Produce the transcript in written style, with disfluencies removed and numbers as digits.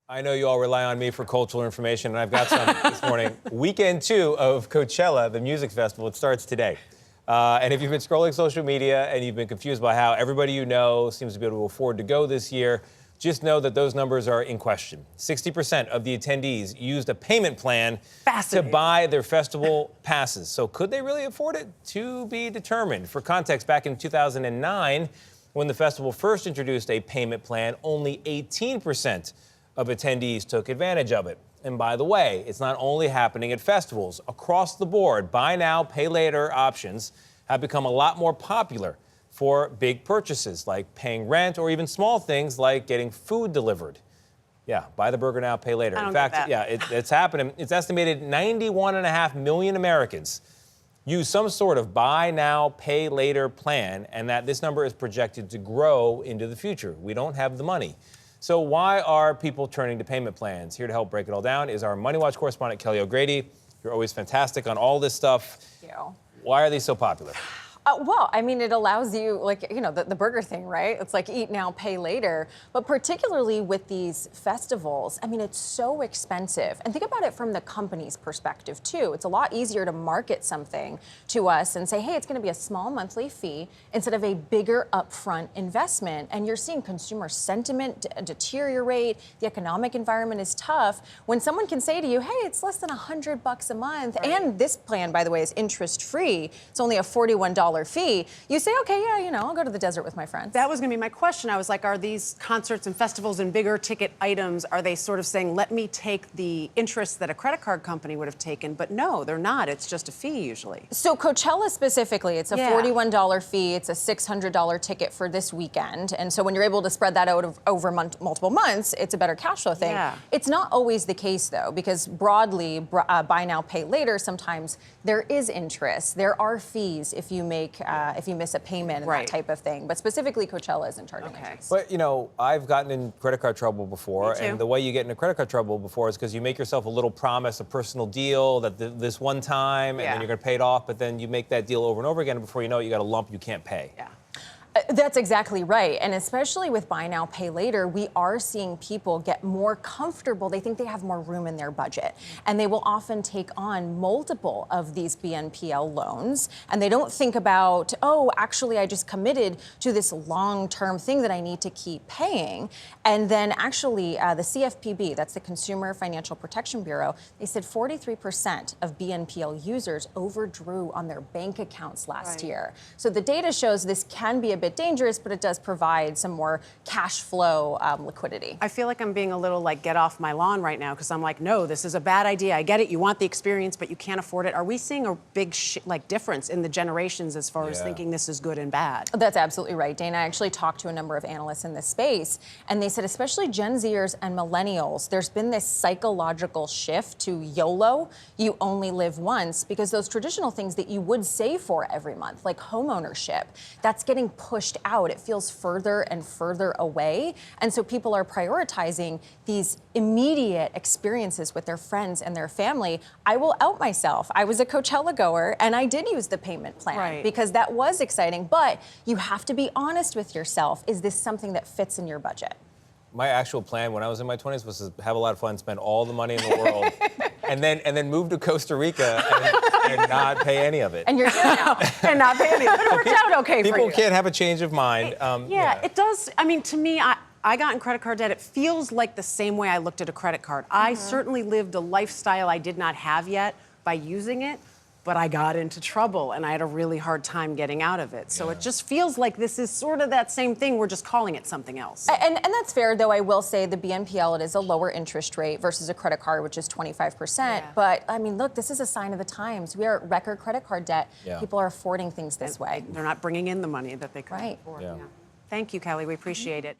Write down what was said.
I know you all rely on me for cultural information, and I've got some this morning. Weekend 2 of Coachella, the music festival, it starts today. And if you've been scrolling social media and you've been confused by how everybody you know seems to be able to afford to go this year, just know that those numbers are in question. 60% of the attendees used a payment plan to buy their festival passes. So could they really afford it? To be determined. For context, back in 2009, when the festival first introduced a payment plan, only 18% of attendees took advantage of it. And by the way, it's not only happening at festivals. Across the board, buy now, pay later options have become a lot more popular for big purchases like paying rent or even small things like getting food delivered. Yeah, buy the burger now, pay later. In fact, it's happening. It's estimated 91.5 million Americans use some sort of buy now, pay later plan, and that this number is projected to grow into the future. We don't have the money. So why are people turning to payment plans? Here to help break it all down is our Money Watch correspondent, Kelly O'Grady. You're always fantastic on all this stuff. Thank you. Why are these so popular? Well, I mean, it allows you, like, you know, the burger thing, right? It's like eat now, pay later. But particularly with these festivals, I mean, it's so expensive. And think about it from the company's perspective, too. It's a lot easier to market something to us and say, hey, it's going to be a small monthly fee instead of a bigger upfront investment. And you're seeing consumer sentiment deteriorate. The economic environment is tough. When someone can say to you, hey, it's less than $100 a month. Right. And this plan, by the way, is interest-free. It's only a $41 fee. You say, okay, yeah, you know, I'll go to the desert with my friends. That was going to be my question. I was like, are these concerts and festivals and bigger ticket items, are they sort of saying, let me take the interest that a credit card company would have taken? But no, they're not. It's just a fee usually. So Coachella specifically, it's a $41 fee. It's a $600 ticket for this weekend. And so when you're able to spread that out over multiple months, it's a better cash flow thing. Yeah. It's not always the case, though, because broadly, buy now, pay later, sometimes there is interest. There are fees if you miss a payment and that type of thing. But specifically, Coachella isn't charging interest. But, you know, I've gotten in credit card trouble before. Me too. And the way you get into credit card trouble before is because you make yourself a little promise, a personal deal that this one time, and then you're going to pay it off. But then you make that deal over and over again. And before you know it, you got a lump you can't pay. Yeah. That's exactly right. And especially with buy now, pay later, we are seeing people get more comfortable. They think they have more room in their budget. And they will often take on multiple of these BNPL loans. And they don't think about, oh, actually, I just committed to this long-term thing that I need to keep paying. And then actually, the CFPB, that's the Consumer Financial Protection Bureau, they said 43% of BNPL users overdrew on their bank accounts last year. So the data shows this can be a bit dangerous, but it does provide some more cash flow liquidity. I feel like I'm being a little like get off my lawn right now because I'm like, no, this is a bad idea. I get it. You want the experience, but you can't afford it. Are we seeing a big difference in the generations as far as thinking this is good and bad? That's absolutely right, Dana. I actually talked to a number of analysts in this space, and they said especially Gen Zers and millennials, there's been this psychological shift to YOLO, you only live once, because those traditional things that you would save for every month, like home ownership, that's getting pushed out. It feels further and further away. And so people are prioritizing these immediate experiences with their friends and their family. I will out myself. I was a Coachella goer and I did use the payment plan because that was exciting. But you have to be honest with yourself. Is this something that fits in your budget? My actual plan when I was in my 20s was to have a lot of fun, spend all the money in the world, and then move to Costa Rica and not pay any of it. And you're here now. And not pay any of it. But it worked out okay for you. People can't have a change of mind. It does. I mean, to me, I got in credit card debt. It feels like the same way I looked at a credit card. I certainly lived a lifestyle I did not have yet by using it, but I got into trouble and I had a really hard time getting out of it. So it just feels like this is sort of that same thing. We're just calling it something else. And that's fair, though. I will say the BNPL, it is a lower interest rate versus a credit card, which is 25%. Yeah. But I mean, look, this is a sign of the times. We are at record credit card debt. Yeah. People are affording things this way. They're not bringing in the money that they could afford. Yeah. Thank you, Kelly. We appreciate it.